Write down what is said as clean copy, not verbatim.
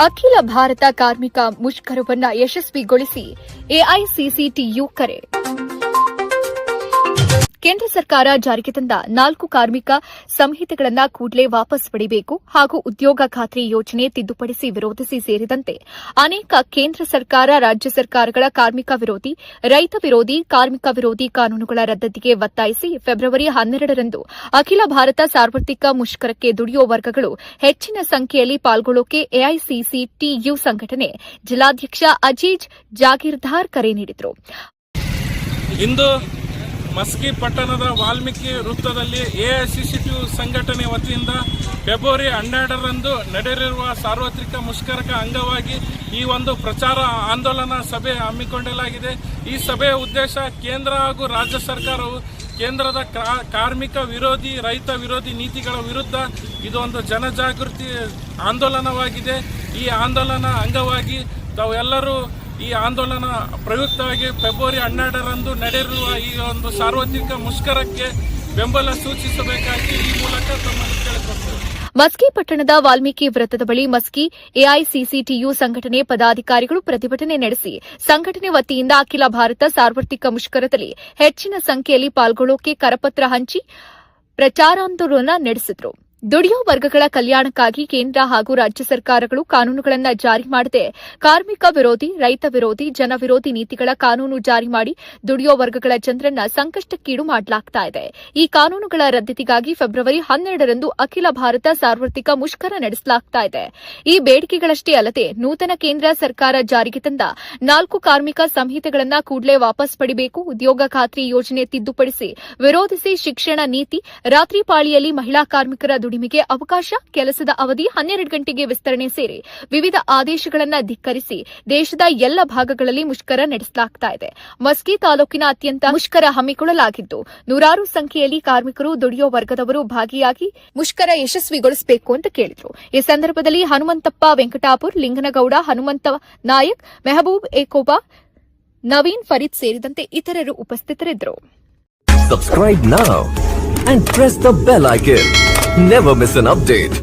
ಅಖಿಲ ಭಾರತ ಕಾರ್ಮಿಕ ಮುಷ್ಕರವನ್ನು ಯಶಸ್ವಿಗೊಳಿಸಿ ಎಐಸಿಸಿಟಿಯು ಕರೆ. ಕೇಂದ್ರ ಸರ್ಕಾರ ಜಾರಿಗೆ ತಂದ 4 ಕಾರ್ಮಿಕ ಸಂಹಿತೆಗಳನ್ನು ಕೂಡಲೇ ವಾಪಸ್ ಪಡೆಯಬೇಕು ಹಾಗೂ ಉದ್ಯೋಗ ಖಾತ್ರಿ ಯೋಜನೆ ತಿದ್ದುಪಡಿಸಿ ವಿರೋಧಿಸಿ ಸೇರಿದಂತೆ ಅನೇಕ ಕೇಂದ್ರ ಸರ್ಕಾರ, ರಾಜ್ಯ ಸರ್ಕಾರಗಳ ಕಾರ್ಮಿಕ ವಿರೋಧಿ, ರೈತ ವಿರೋಧಿ, ಕಾರ್ಮಿಕ ವಿರೋಧಿ ಕಾನೂನುಗಳ ರದ್ದತಿಗೆ ಒತ್ತಾಯಿಸಿ ಫೆಬ್ರವರಿ 12ರಂದು ಅಖಿಲ ಭಾರತ ಸಾರ್ವತ್ರಿಕ ಮುಷ್ಕರಕ್ಕೆ ದುಡಿಯುವ ವರ್ಗಗಳು ಹೆಚ್ಚಿನ ಸಂಖ್ಯೆಯಲ್ಲಿ ಪಾಲ್ಗೊಳ್ಳೋಕೆ ಎಐಸಿಸಿಟಿಯು ಸಂಘಟನೆ ಜಿಲ್ಲಾಧ್ಯಕ್ಷ ಅಜೀಜ್ ಜಾಗೀರ್ದಾರ್ ಕರೆ ನೀಡಿದರು. ಮಸ್ಕಿ ಪಟ್ಟಣದ ವಾಲ್ಮೀಕಿ ವೃತ್ತದಲ್ಲಿ ಎಐಸಿಸಿಟಿಯು ಸಂಘಟನೆ ವತಿಯಿಂದ ಫೆಬ್ರವರಿ 12ರಂದು ನಡೆಯಲಿರುವ ಸಾರ್ವತ್ರಿಕ ಮುಷ್ಕರಕ ಅಂಗವಾಗಿ ಈ ಒಂದು ಪ್ರಚಾರ ಆಂದೋಲನ ಸಭೆ ಹಮ್ಮಿಕೊಳ್ಳಲಾಗಿದೆ. ಈ ಸಭೆಯ ಉದ್ದೇಶ ಕೇಂದ್ರ ಹಾಗೂ ರಾಜ್ಯ ಸರ್ಕಾರವು ಕೇಂದ್ರದ ಕಾರ್ಮಿಕ ವಿರೋಧಿ, ರೈತ ವಿರೋಧಿ ನೀತಿಗಳ ವಿರುದ್ಧ ಇದೊಂದು ಜನಜಾಗೃತಿ ಆಂದೋಲನವಾಗಿದೆ. ಈ ಆಂದೋಲನ ಅಂಗವಾಗಿ ತಾವೆಲ್ಲರೂ ಈ ಆಂದೋಲನ ಪ್ರಯುಕ್ತವಾಗಿ ಫೆಬ್ರವರಿ 12ರಂದು ನಡೆಯಲಿರುವ ಈ ಒಂದು ಸಾರ್ವತ್ರಿಕ ಮುಷ್ಕರಕ್ಕೆ ಬೆಂಬಲ ಸೂಚಿಸಬೇಕಾಗಿ ಈ ಮೂಲಕ ತಮ್ಮನ್ನು ಕೇಳಿಕೊಳ್ತೇವೆ. ಮಸ್ಕಿ ಪಟ್ಟಣದ ವಾಲ್ಮೀಕಿ ವೃತ್ತದ ಬಳಿ ಮಸ್ಕಿ ಎಐಸಿಸಿಟಿಯು ಸಂಘಟನೆ ಪದಾಧಿಕಾರಿಗಳು ಪ್ರತಿಭಟನೆ ನಡೆಸಿ ಸಂಘಟನೆ ವತಿಯಿಂದ ಅಖಿಲ ಭಾರತ ಸಾರ್ವತ್ರಿಕ ಮುಷ್ಕರದಲ್ಲಿ ಹೆಚ್ಚಿನ ಸಂಖ್ಯೆಯಲ್ಲಿ ಪಾಲ್ಗೊಳ್ಳೋಕೆ ಕರಪತ್ರ ಹಂಚಿ ಪ್ರಚಾರಾಂದೋಲನ ನಡೆಸಿದರು. ದುಡಿಯುವ ವರ್ಗಗಳ ಕಲ್ಯಾಣಕ್ಕಾಗಿ ಕೇಂದ್ರ ಹಾಗೂ ರಾಜ್ಯ ಸರ್ಕಾರಗಳು ಕಾನೂನುಗಳನ್ನು ಜಾರಿ ಮಾಡದೆ ಕಾರ್ಮಿಕ ವಿರೋಧಿ, ರೈತ ವಿರೋಧಿ, ಜನ ವಿರೋಧಿ ನೀತಿಗಳ ಕಾನೂನು ಜಾರಿ ಮಾಡಿ ದುಡಿಯುವ ವರ್ಗಗಳ ಜನರನ್ನ ಸಂಕಷ್ಟಕ್ಕೀಡು ಮಾಡಲಾಗುತ್ತಿದೆ. ಈ ಕಾನೂನುಗಳ ರದ್ದತಿಗಾಗಿ ಫೆಬ್ರವರಿ 12ರಂದು ಅಖಿಲ ಭಾರತ ಸಾರ್ವತ್ರಿಕ ಮುಷ್ಕರ ನಡೆಸಲಾಗುತ್ತಿದೆ. ಈ ಬೇಡಿಕೆಗಳಷ್ಟೇ ಅಲ್ಲದೆ ನೂತನ ಕೇಂದ್ರ ಸರ್ಕಾರ ಜಾರಿಗೆ ತಂದ 4 ಕಾರ್ಮಿಕ ಸಂಹಿತೆಗಳನ್ನು ಕೂಡಲೇ ವಾಪಸ್ ಪಡೆಯಬೇಕು, ಉದ್ಯೋಗ ಖಾತ್ರಿ ಯೋಜನೆ ತಿದ್ದುಪಡಿಸಿ ವಿರೋಧಿಸಿ ಶಿಕ್ಷಣ ನೀತಿ, ರಾತ್ರಿ ಪಾಳಿಯಲ್ಲಿ ಮಹಿಳಾ ಕಾರ್ಮಿಕರ ದುಡಿಮೆಗೆ ಅವಕಾಶ, ಕೆಲಸದ ಅವಧಿ 12 ಗಂಟೆಗೆ ವಿಸ್ತರಣೆ ಸೇರಿ ವಿವಿಧ ಆದೇಶಗಳನ್ನು ಧಿಕ್ಕರಿಸಿ ದೇಶದ ಎಲ್ಲ ಭಾಗಗಳಲ್ಲಿ ಮುಷ್ಕರ ನಡೆಸಲಾಗುತ್ತಿದೆ. ಮಸ್ಕಿ ತಾಲೂಕಿನಾದ್ಯಂತ ಮುಷ್ಕರ ಹಮ್ಮಿಕೊಳ್ಳಲಾಗಿದ್ದು ನೂರಾರು ಸಂಖ್ಯೆಯಲ್ಲಿ ಕಾರ್ಮಿಕರು, ದುಡಿಯುವ ವರ್ಗದವರು ಭಾಗಿಯಾಗಿ ಮುಷ್ಕರ ಯಶಸ್ವಿಗೊಳಿಸಬೇಕು ಅಂತ ಕೇಳಿದರು. ಈ ಸಂದರ್ಭದಲ್ಲಿ ಹನುಮಂತಪ್ಪ ವೆಂಕಟಾಪುರ್, ಲಿಂಗನಗೌಡ, ಹನುಮಂತ ನಾಯಕ್, ಮೆಹಬೂಬ್ ಏಕೋಬಾ, ನವೀನ್ ಫರೀದ್ ಸೇರಿದಂತೆ ಇತರರು ಉಪಸ್ಥಿತರಿದ್ದರು. Subscribe now and press the bell icon. Never miss an update.